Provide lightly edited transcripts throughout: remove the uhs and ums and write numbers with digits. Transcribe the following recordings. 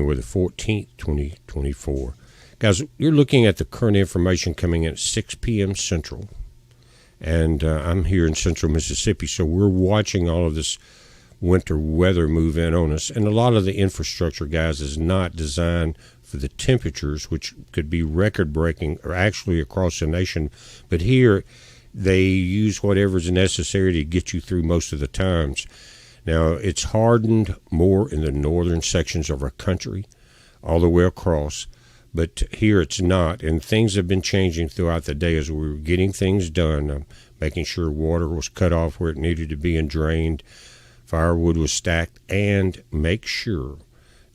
January the 14th, 2024. Guys, you're looking at the current information coming in at 6 p.m. Central. And I'm here in central Mississippi, so we're watching all of this winter weather move in on us. And a lot of the infrastructure, guys, is not designed for the temperatures, which could be record-breaking or actually across the nation. But here, they use whatever's necessary to get you through most of the times. Now, it's hardened more in the northern sections of our country, all the way across. But here it's not, and things have been changing throughout the day as we were getting things done, making sure water was cut off where it needed to be and drained, firewood was stacked, and make sure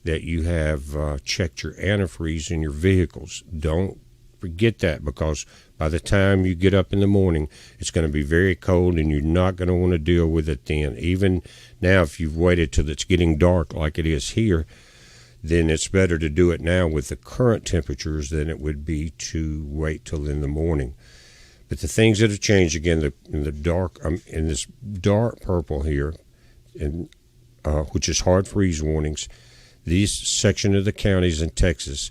that you have checked your antifreeze in your vehicles. Don't forget that, because by the time you get up in the morning, it's going to be very cold, and you're not going to want to deal with it then. Even now, if you've waited till it's getting dark like it is here, then it's better to do it now with the current temperatures than it would be to wait till in the morning. But the things that have changed again, in this dark purple here, which is hard freeze warnings, these section of the counties in Texas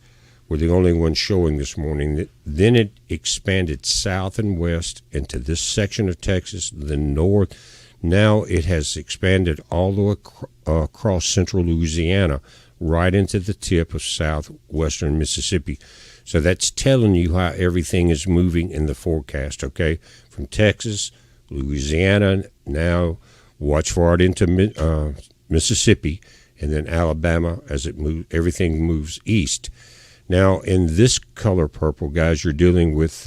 were the only ones showing this morning. Then it expanded south and west into this section of Texas, the north. Now it has expanded all the way across central Louisiana, right into the tip of southwestern Mississippi. So that's telling you how everything is moving in the forecast, okay? From Texas, Louisiana, now watch for it into Mississippi, and then Alabama as it moves. Everything moves east. Now, in this color purple, guys, you're dealing with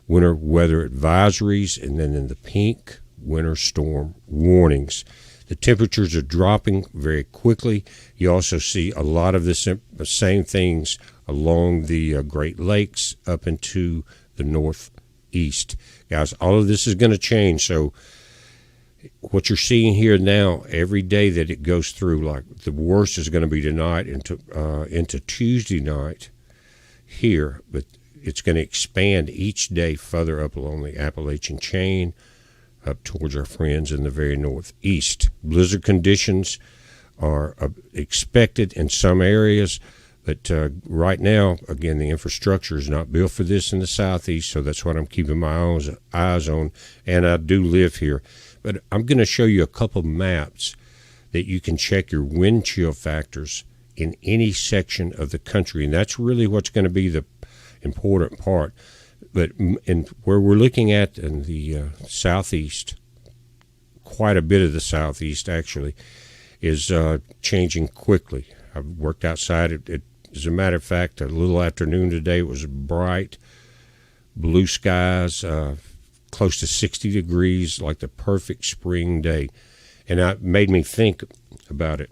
winter weather advisories, and then in the pink, winter storm warnings. The temperatures are dropping very quickly. You also see a lot of the same things along the Great Lakes up into the northeast. Guys, all of this is going to change. So what you're seeing here now, every day that it goes through, like the worst is going to be tonight into Tuesday night here, but it's going to expand each day further up along the Appalachian chain, up towards our friends in the very northeast. Blizzard conditions are expected in some areas, but right now, again, the infrastructure is not built for this in the southeast, so that's what I'm keeping my eyes on, and I do live here. But I'm going to show you a couple maps that you can check your wind chill factors in any section of the country, and that's really what's going to be the important part. But in where we're looking at in the southeast, quite a bit of the southeast actually, is changing quickly. I've worked outside. As a matter of fact, a little afternoon today, it was bright, blue skies, close to 60 degrees, like the perfect spring day. And it made me think about it.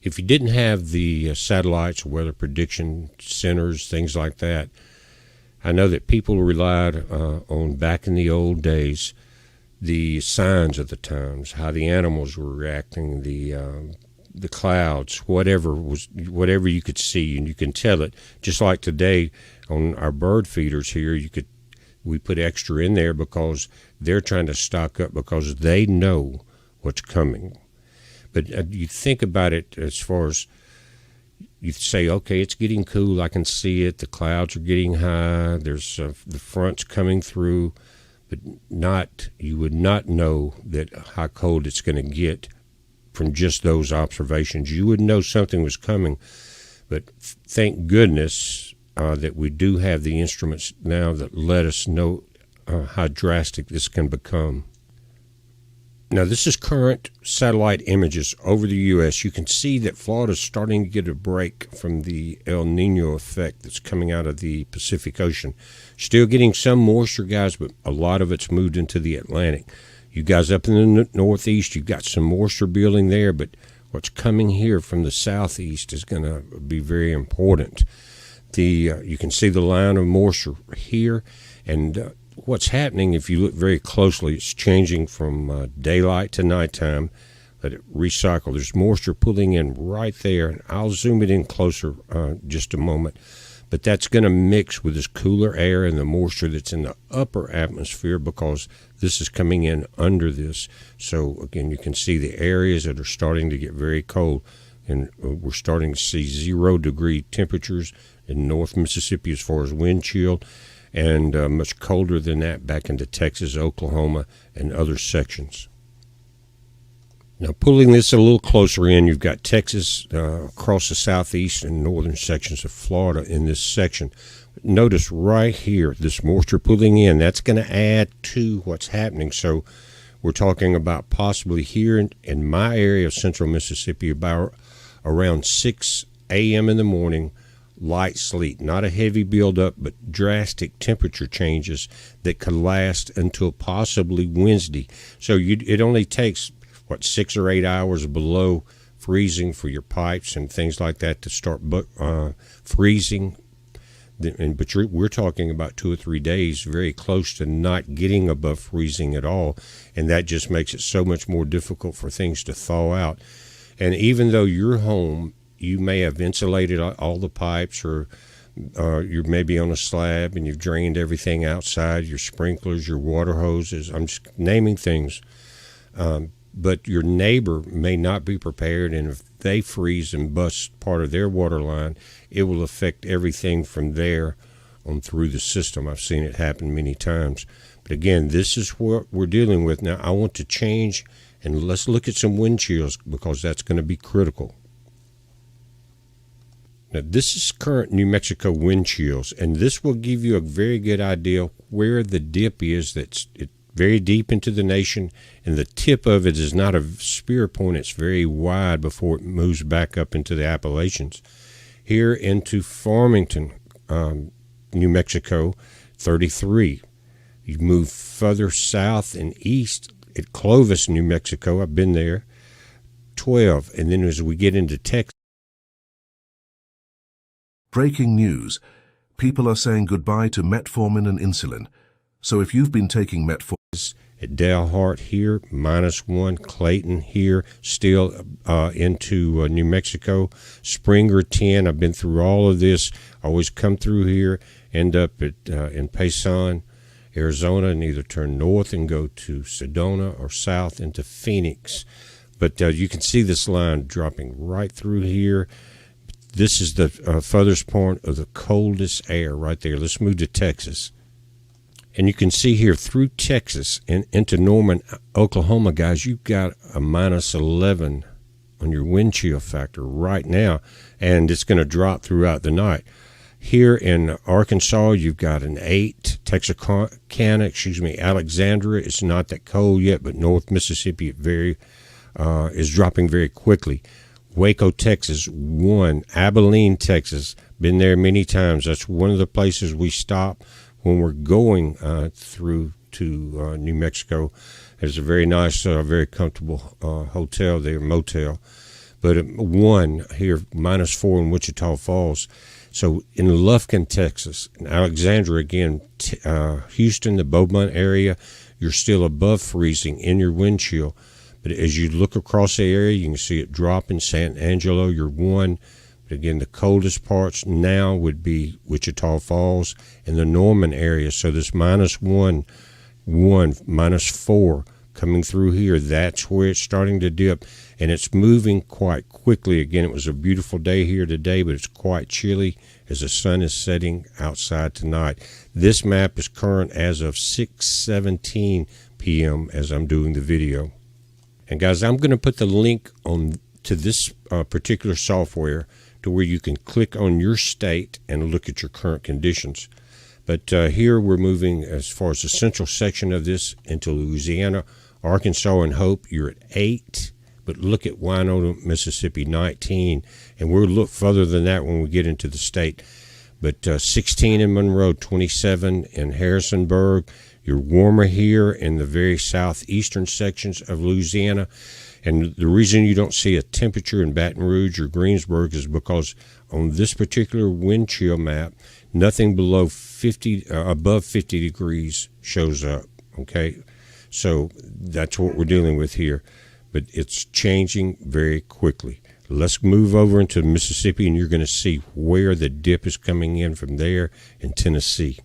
If you didn't have the satellites, weather prediction centers, things like that, I know that people relied on, back in the old days, the signs of the times, how the animals were reacting, the clouds, whatever you could see, and you can tell it. Just like today on our bird feeders here, we put extra in there because they're trying to stock up because they know what's coming. But you think about it as far as, you say, okay, it's getting cool, I can see it, the clouds are getting high, there's the fronts coming through, but you would not know that how cold it's going to get from just those observations. You would know something was coming, but thank goodness that we do have the instruments now that let us know how drastic this can become. Now, this is current satellite images over the U.S. You can see that Florida's starting to get a break from the El Nino effect that's coming out of the Pacific Ocean. Still getting some moisture, guys, but a lot of it's moved into the Atlantic. You guys up in the northeast, you've got some moisture building there, but what's coming here from the southeast is going to be very important. You can see the line of moisture here, and what's happening, if you look very closely, it's changing from daylight to nighttime. Let it recycle. There's moisture pulling in right there, and I'll zoom it in closer just a moment. But that's going to mix with this cooler air and the moisture that's in the upper atmosphere because this is coming in under this. So, again, you can see the areas that are starting to get very cold. and we're starting to see 0-degree temperatures in North Mississippi as far as wind chill, and much colder than that back into Texas, Oklahoma, and other sections. Now, pulling this a little closer in, you've got Texas across the southeast and northern sections of Florida in this section. Notice right here, this moisture pulling in, that's going to add to what's happening. So we're talking about possibly here in my area of central Mississippi about around 6 a.m. in the morning, light sleet, not a heavy buildup, but drastic temperature changes that could last until possibly Wednesday. So it only takes, 6 or 8 hours below freezing for your pipes and things like that to start freezing. But we're talking about 2 or 3 days, very close to not getting above freezing at all, and that just makes it so much more difficult for things to thaw out. And even though your home, you may have insulated all the pipes, or you're maybe on a slab and you've drained everything outside, your sprinklers, your water hoses, I'm just naming things. But your neighbor may not be prepared, and if they freeze and bust part of their water line, it will affect everything from there on through the system. I've seen it happen many times. But again, this is what we're dealing with. Now, I want to change, and let's look at some wind chills, because that's going to be critical. Now, this is current New Mexico wind chills, and this will give you a very good idea where the dip is. That's very deep into the nation, and the tip of it is not a spear point. It's very wide before it moves back up into the Appalachians. Here into Farmington, New Mexico, 33. You move further south and east at Clovis, New Mexico. I've been there, 12. And then as we get into Texas. Breaking news. People are saying goodbye to metformin and insulin. So if you've been taking metformin... At Dalhart here, -1. Clayton here, still into New Mexico. Springer 10. I've been through all of this. Always come through here, end up at in Payson, Arizona, and either turn north and go to Sedona or south into Phoenix. But you can see this line dropping right through here. This is the furthest point of the coldest air right there. Let's move to Texas. And you can see here through Texas and into Norman, Oklahoma, guys, you've got a -11 on your wind chill factor right now, and it's going to drop throughout the night. Here in Arkansas, you've got an 8. Texarkana, Alexandria, it's not that cold yet, but North Mississippi is dropping very quickly. Waco, Texas, 1. Abilene, Texas, been there many times. That's one of the places we stop when we're going through to New Mexico. There's a very nice, very comfortable hotel there, motel. But 1 here, -4 in Wichita Falls. So in Lufkin, Texas, in Alexandria, again, Houston, the Beaumont area, you're still above freezing in your wind chill. But as you look across the area, you can see it drop in San Angelo, you're 1. But again, the coldest parts now would be Wichita Falls and the Norman area. So this -1, -4 coming through here, that's where it's starting to dip. And it's moving quite quickly. Again, it was a beautiful day here today, but it's quite chilly as the sun is setting outside tonight. This map is current as of 6:17 p.m. as I'm doing the video. And guys, I'm going to put the link to this particular software to where you can click on your state and look at your current conditions. But here we're moving as far as the central section of this into Louisiana, Arkansas, and Hope. You're at 8, but look at Winona, Mississippi, 19. And we'll look further than that when we get into the state. But 16 in Monroe, 27 in Harrisonburg. You're warmer here in the very southeastern sections of Louisiana. And the reason you don't see a temperature in Baton Rouge or Greensburg is because on this particular wind chill map, nothing below above 50 degrees shows up, okay? So that's what we're dealing with here. But it's changing very quickly. Let's move over into Mississippi, and you're going to see where the dip is coming in from there in Tennessee.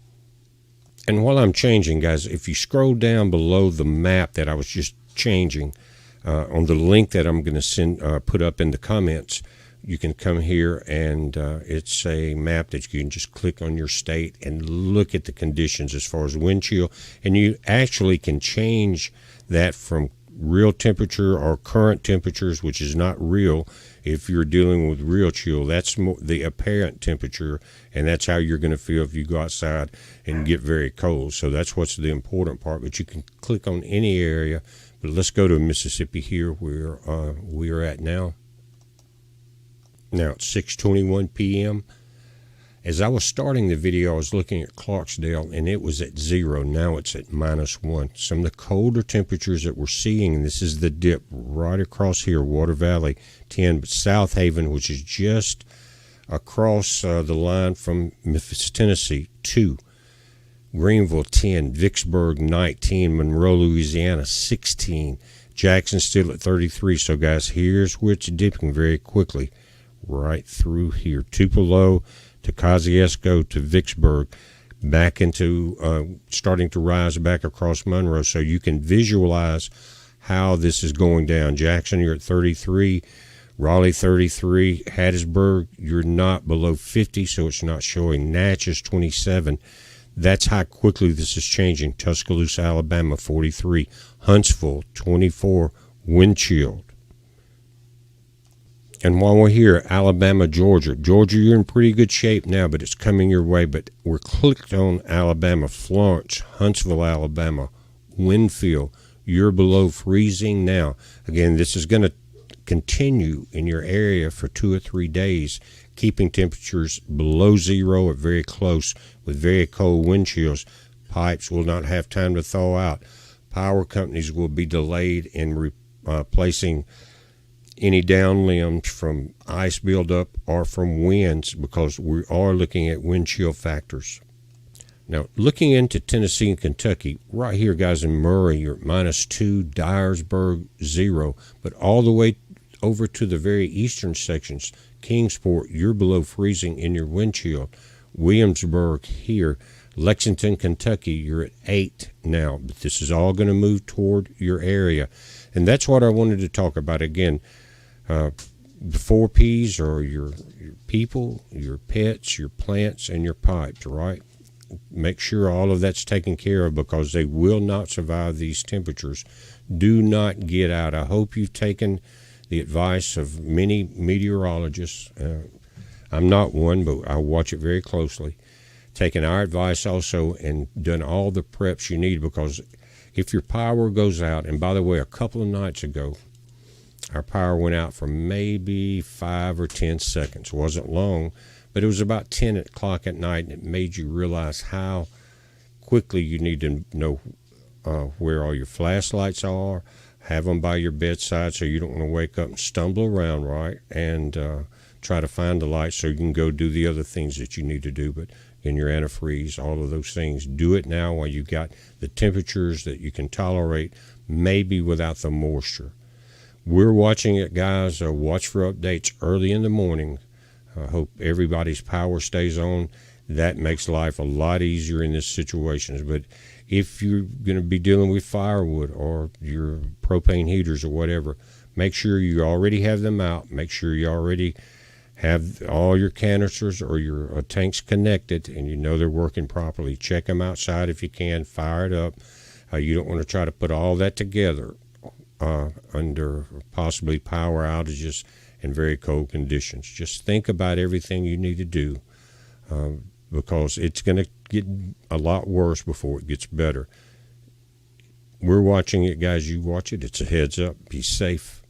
And while I'm changing, guys, if you scroll down below the map that I was just changing, on the link that I'm going to put up in the comments, you can come here and it's a map that you can just click on your state and look at the conditions as far as wind chill, and you actually can change that from real temperature or current temperatures, which is not real. If you're dealing with real chill, that's the apparent temperature, and that's how you're going to feel if you go outside and get very cold. So that's what's the important part, but you can click on any area. But let's go to Mississippi here where we are at now. Now it's 6:21 p.m. As I was starting the video, I was looking at Clarksdale, and it was at 0. Now it's at -1. Some of the colder temperatures that we're seeing, and this is the dip right across here, Water Valley 10, but South Haven, which is just across the line from Memphis, Tennessee, 2. Greenville 10, Vicksburg 19, Monroe, Louisiana 16, Jackson still at 33. So guys, here's where it's dipping very quickly, right through here. Tupelo to Kosciuszko to Vicksburg, back into starting to rise back across Monroe. So you can visualize how this is going down. Jackson, you're at 33. Raleigh 33. Hattiesburg, you're not below 50, so it's not showing. Natchez 27. That's how quickly this is changing. Tuscaloosa, Alabama 43. Huntsville 24. Wind chilled. And while we're here, Alabama, Georgia. Georgia, you're in pretty good shape now, but it's coming your way. But we're clicked on Alabama. Florence, Huntsville, Alabama. Winfield, you're below freezing now. Again, this is going to continue in your area for 2 or 3 days, keeping temperatures below 0 or very close with very cold wind chills. Pipes will not have time to thaw out. Power companies will be delayed in replacing any down limbs from ice buildup or from winds, because we are looking at wind chill factors. Now, looking into Tennessee and Kentucky, right here, guys, in Murray, you're at -2, Dyersburg 0, but all the way over to the very eastern sections, Kingsport, you're below freezing in your wind chill. Williamsburg here, Lexington, Kentucky, you're at 8 now, but this is all going to move toward your area. And that's what I wanted to talk about. Again, the 4 P's are your people, your pets, your plants, and your pipes, right? Make sure all of that's taken care of, because they will not survive these temperatures. Do not get out. I hope you've taken the advice of many meteorologists. I'm not one, but I watch it very closely. Taken our advice also and done all the preps you need, because if your power goes out, and by the way, a couple of nights ago, our power went out for maybe 5 or 10 seconds. It wasn't long, but it was about 10 o'clock at night, and it made you realize how quickly you need to know where all your flashlights are. Have them by your bedside so you don't want to wake up and stumble around, right? And try to find the light so you can go do the other things that you need to do. But in your antifreeze, all of those things, do it now while you've got the temperatures that you can tolerate, maybe without the moisture. We're watching it, guys. Watch for updates early in the morning. I hope everybody's power stays on. That makes life a lot easier in this situations. But if you're going to be dealing with firewood or your propane heaters or whatever, make sure you already have them out. Make sure you already have all your canisters or your tanks connected, and you know they're working properly. Check them outside if you can. Fire it up. You don't want to try to put all that together under possibly power outages and very cold conditions. Just think about everything you need to do, because it's going to get a lot worse before it gets better. We're watching it, guys. You watch it. It's a heads up. Be safe.